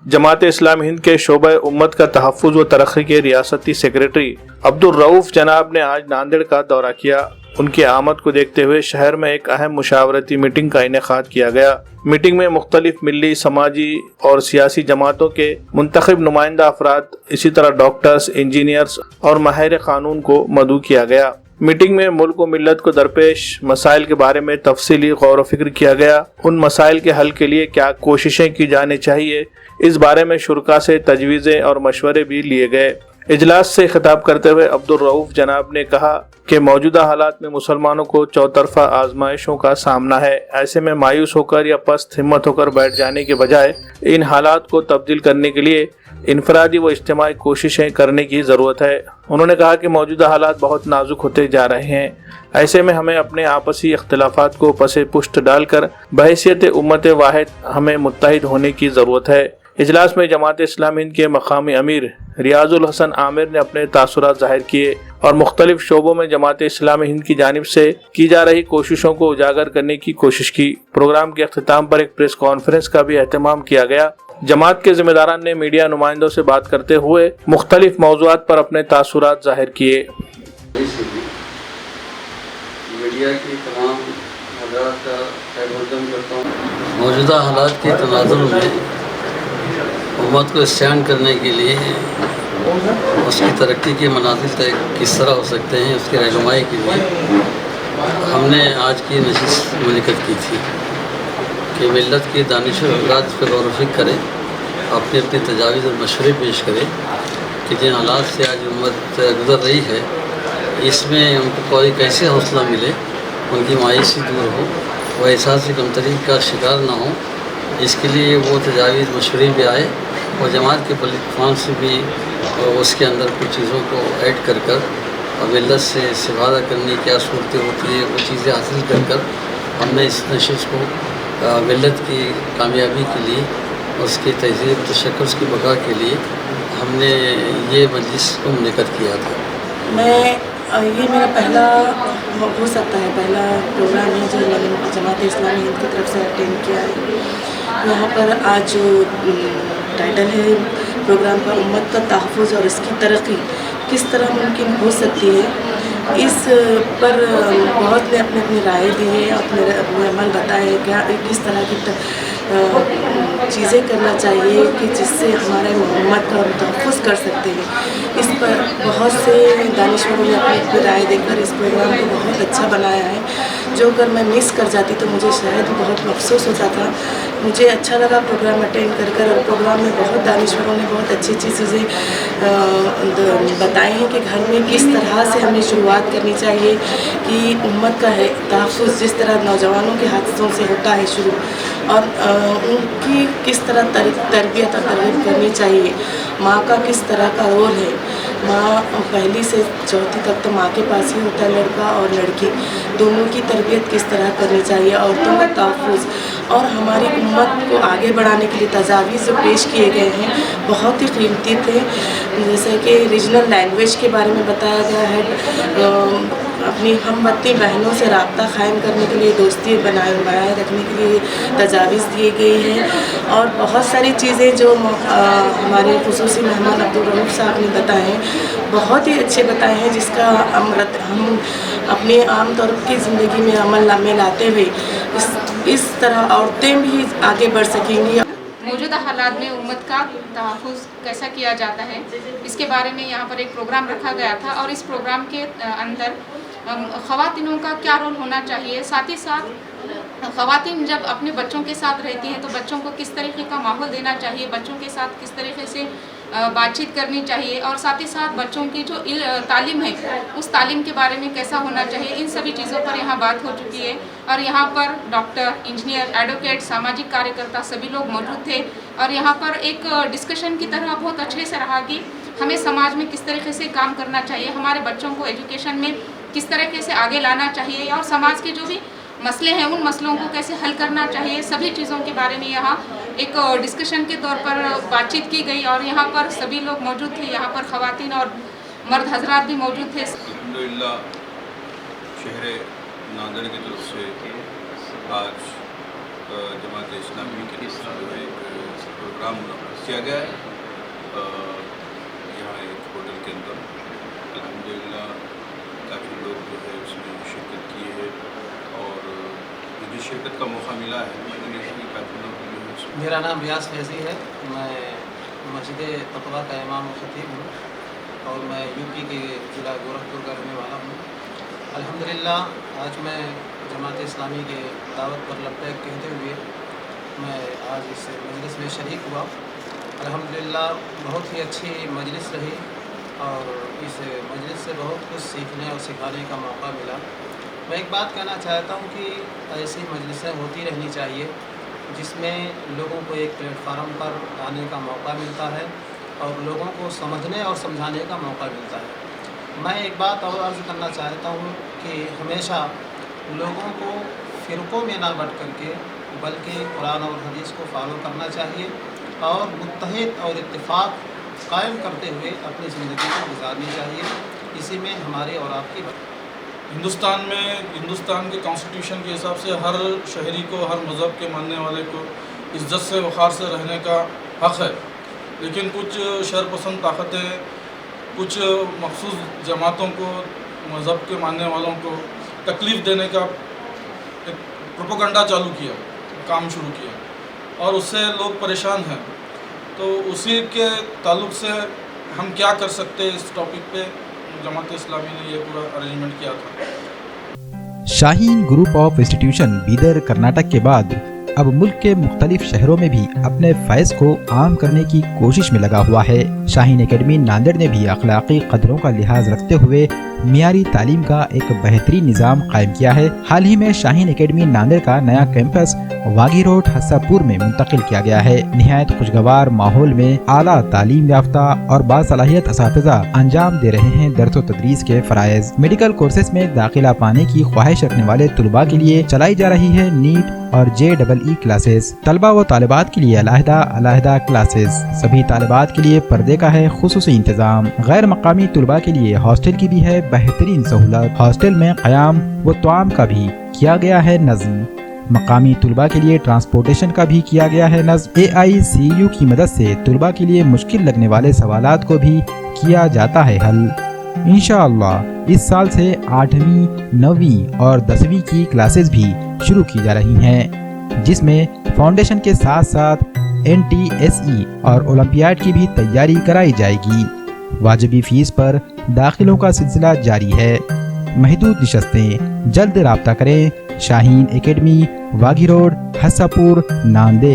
जमात इस्लामी हिंद के शोबा उम्मत का तहफ़्फ़ुज़ व तरक्की के रियासती सेक्रेटरी अब्दुल रऊफ़ जनाब ने आज नांदेड़ का दौरा किया। उनकी आमद को देखते हुए शहर में एक अहम मुशावरती मीटिंग का इनेकाद किया गया। मीटिंग में मुख्तलिफ मिली, समाजी और सियासी जमातों के मुंतखब नुमाइंदा अफराद, इसी तरह डॉक्टर्स, इंजीनियर्स और माहिर कानून को मदऊ किया गया। मीटिंग में मुल्क व मिल्लत को दरपेश मसाइल के बारे में तफसीली गौर व फिक्र किया गया। उन मसाइल के हल के लिए क्या कोशिशें की जानी चाहिए, इस बारे में शुरका से तजवीज़ें और मशवरे भी लिए गए। इजलास से खिताब करते हुए अब्दुल रऊफ़ जनाब ने कहा कि मौजूदा हालात में मुसलमानों को चौतरफा आजमाइशों का सामना है। ऐसे में मायूस होकर या पस्त हिम्मत होकर बैठ जाने के बजाय इन हालात को तब्दील करने के लिए इनफरादी व इज्तिमाई कोशिशें करने की ज़रूरत है। उन्होंने कहा कि मौजूदा हालात बहुत नाजुक होते जा रहे हैं। ऐसे में हमें अपने आपसी इख्तिलाफात को पसे पुष्ट डालकर बहैसियत उम्मत वाहिद हमें मुत्तहिद होने की ज़रूरत है। इजलास में जमात इस्लामी हिंद के मकामी अमीर रियाजुल हसन आमिर ने अपने तासुरात ज़ाहिर किए और मुख्तलिफ शोबों में जमात इस्लामी हिंद की जानिब से की जा रही कोशिशों को उजागर करने की कोशिश की। प्रोग्राम के अख्तिताम पर एक प्रेस कॉन्फ्रेंस का भी एहतमाम किया गया। जमात के जिम्मेदारान ने मीडिया नुमाइंदों से बात करते हुए मुख्तलिफ मौज़ूआत पर अपने तासुरात ज़ाहिर किए। मीडिया की तमाम हज़रात का खैर-मक़दम करता हूँ। मौजूदा हालात के तनाज़ुर में उम्मत को स्टैंड करने के लिए उसकी तरक्की के मनाज़िल तक किस तरह हो सकते हैं, उसकी रहनुमाई के लिए हमने आज की नशिस्त मुनक़्क़िद की थी कि मिल्लत के दानिशवर हज़रात पर गौर व फ़िक्र करें, अपने अपने तजावीज़ और मशवरे पेश करें कि जिन हालात से आज उम्मत गुज़र रही है इसमें उनको कोई कैसे हौसला मिले, उनकी मायूसी दूर हो, वह एहसास कमतरी का शिकार ना हो। इसके लिए वो तजावीज़ मशवरे भी आए और जमात के प्लेटफॉर्म से भी उसके अंदर कुछ चीज़ों को ऐड कर और मिल्लत से इस्तिफ़ादा करने की क्या सूरतें होती है वो चीज़ें हासिल कर हमने इस नशिश को मिल्लत की कामयाबी के लिए, उसके तहज़ीब तशक्कुस की बका के लिए हमने ये मजलिस को मुनक़्क़िद किया था। ये मेरा पहला हो सकता है पहला प्रोग्राम है जो मैंने जमात इस्लामी हिंद की तरफ से अटेंड किया है। यहाँ पर आज जो टाइटल है प्रोग्राम का, उम्मत का तहफ़्फ़ुज़ और इसकी तरक्की किस तरह मुमकिन हो सकती है, इस पर बहुत ने अपने अपनी राय दी है, अपने अमल बताए क्या किस तरह की चीज़ें करना चाहिए कि जिससे हमारे उम्मत का तहफ़्फ़ुज़ कर सकते हैं। इस पर बहुत से दानिशवरों ने अपनी राय देकर इस प्रोग्राम को बहुत अच्छा बनाया है, जो अगर मैं मिस कर जाती तो मुझे शायद बहुत अफसोस होता था। मुझे अच्छा लगा प्रोग्राम अटेंड कर और प्रोग्राम में बहुत दानिशवरों ने बहुत अच्छी अच्छी चीज़ें बताई हैं कि घर में किस तरह से हमें शुरुआत करनी चाहिए कि उम्मत का है तहफ़्फ़ुज़ जिस तरह नौजवानों के हादसों से होता है शुरू, और उनकी किस तरह तरबियत और तरगीब करनी चाहिए। माँ का किस तरह का रोल है, माँ पहली से चौथी तक तो माँ के पास ही होता है, लड़का और लड़की दोनों की तरबियत किस तरह करनी चाहिए, औरतों का तहफ़्फ़ुज़ और हमारी उम्मत को आगे बढ़ाने के लिए तजावीज़ जो पेश किए गए हैं बहुत ही कीमती थे। जैसे कि रीजनल लैंग्वेज के बारे में बताया गया है, अपनी हमवतनी बहनों से रब्ता क़ायम करने के लिए, दोस्ती बनाए रखने के लिए तजावीज़ दी गई हैं, और बहुत सारी चीज़ें जो हमारे खुसूसी मेहमान अब्दुल रऊफ़ साहब ने बताए हैं बहुत ही अच्छे बताए हैं, जिसका हम अपने आम तौर की ज़िंदगी में अमल में लाते हुए इस तरह औरतें भी आगे बढ़ सकेंगी। मौजूदा हालात में उम्मत का तहफ़्फ़ुज़ कैसा किया जाता है, इसके बारे में यहाँ पर एक प्रोग्राम रखा गया था और इस प्रोग्राम के अंदर ख़वातीनों का क्या रोल होना चाहिए, साथ ही साथ ख़वातीन जब अपने बच्चों के साथ रहती हैं तो बच्चों को किस तरीके का माहौल देना चाहिए, बच्चों के साथ किस तरीके से बातचीत करनी चाहिए, और साथ ही साथ बच्चों की जो तालीम है उस तालीम के बारे में कैसा होना चाहिए, इन सभी चीज़ों पर यहाँ बात हो चुकी है। और यहाँ पर डॉक्टर, इंजीनियर, एडवोकेट, सामाजिक कार्यकर्ता सभी लोग मौजूद थे और यहाँ पर एक डिस्कशन की तरह बहुत अच्छे से रहा कि हमें समाज में किस तरीके से काम करना चाहिए, हमारे बच्चों को एजुकेशन में किस तरीके से आगे लाना चाहिए और समाज के जो भी मसले हैं उन मसलों को कैसे हल करना चाहिए, सभी चीज़ों के बारे में यहाँ एक डिस्कशन के तौर पर बातचीत की गई और यहाँ पर सभी लोग मौजूद थे। यहाँ पर ख़वातीन और मर्द हजरात भी मौजूद थे। अल्हम्दुलिल्लाह शहर नांदेड़ की तरफ से आज जमात इस्लामी की तरफ से एक प्रोग्राम किया गया है यहाँ एक होटल के अंदर। अल्हम्दुलिल्लाह काफ़ी लोग जो है उसमें शिरकत किए हैं और मुझे शिरकत का मौका मिला है। मैंने देखा कि काफ़ी लोग जो है उसमें। मेरा नाम रियाज फैज़ी है, मैं मस्जिद तक़वा का इमाम और ख़तीब हूँ और मैं यूपी के ज़िला गोरखपुर का रहने वाला हूँ। अल्हम्दुलिल्लाह आज मैं जमात इस्लामी के दावत पर लब्बैक कहते हुए मैं आज इस मजलिस में शरीक हुआ। अल्हम्दुलिल्लाह बहुत ही अच्छी मजलिस रही और इस मजलिस से बहुत कुछ सीखने और सिखाने का मौका मिला। मैं एक बात कहना चाहता हूँ कि ऐसी मजलिसें होती रहनी चाहिए जिसमें लोगों को एक प्लेटफार्म पर आने का मौका मिलता है और लोगों को समझने और समझाने का मौका मिलता है। मैं एक बात और अर्ज़ करना चाहता हूँ कि हमेशा लोगों को फ़िरक़ों में ना बट करके बल्कि कुरान और हदीस को फॉलो करना चाहिए और मुत्तहिद और इत्तेफाक कायम करते हुए अपनी ज़िंदगी को गुजारनी चाहिए। इसी में हमारे और आपकी हिंदुस्तान के कॉन्स्टिट्यूशन के हिसाब से हर शहरी को, हर मज़हब के मानने वाले को इज़्ज़त से वक़ार से रहने का हक़ है, लेकिन कुछ शरपसंद ताकतें कुछ मखसूस जमातों को, मज़हब के मानने वालों को तकलीफ़ देने का एक प्रोपेगेंडा चालू किया, काम शुरू किया और उससे लोग परेशान हैं। तो उसी के ताल्लुक़ से हम क्या कर सकते हैं इस टॉपिक पे जमात इस्लामी ने ये पूरा अरेंजमेंट किया था। Shaheen group of institution Bidar Karnataka के बाद अब मुल्क के मुख्तलिफ शहरों में भी अपने फैज़ को आम करने की कोशिश में लगा हुआ है। शाहीन एकेडमी नांदेड़ ने भी अखलाकी कदरों का लिहाज रखते हुए मियारी तालीम का एक बेहतरीन निज़ाम कायम किया है। हाल ही में शाहीन एकेडमी नांदेड़ का नया कैंपस वागी रोड हस्सापुर में मुंतकिल किया गया है। निहायत खुशगवार माहौल में आला तालीम याफ्ता और बासलाहियत असातिज़ा अंजाम दे रहे हैं दर्स व तदरीस के फ़राइज़। मेडिकल कोर्सेज में दाखिला पाने की ख्वाहिश रखने वाले तलबा के लिए चलाई जा रही है नीट और JEE क्लासेस। तलबा व तालिबात के लिए अलहदा क्लासेस। सभी तालिबात के लिए पर्दे का है खुसूसी इंतजाम। गैर मकामी तलबा के लिए हॉस्टल की भी है बेहतरीन सहूलत। हॉस्टल में क़याम व तआम का भी किया गया है नज़्म। मकामी तलबा के लिए ट्रांसपोर्टेशन का भी किया गया है नज़्म। AICU की मदद से तलबा के लिए मुश्किल लगने वाले सवालात को भी किया जाता है हल। इंशाअल्लाह इस साल से 8वीं, 9वीं और 10वीं की क्लासेस भी शुरू की जा रही हैं, जिसमें फाउंडेशन के साथ साथ NTSE और ओलंपियाड की भी तैयारी कराई जाएगी। वाजिबी फीस पर दाखिलों का सिलसिला जारी है। महदूद निशस्तें, जल्द राब्ता करें। Shaheen academy, वागी road, हस्सापुर, Nanded.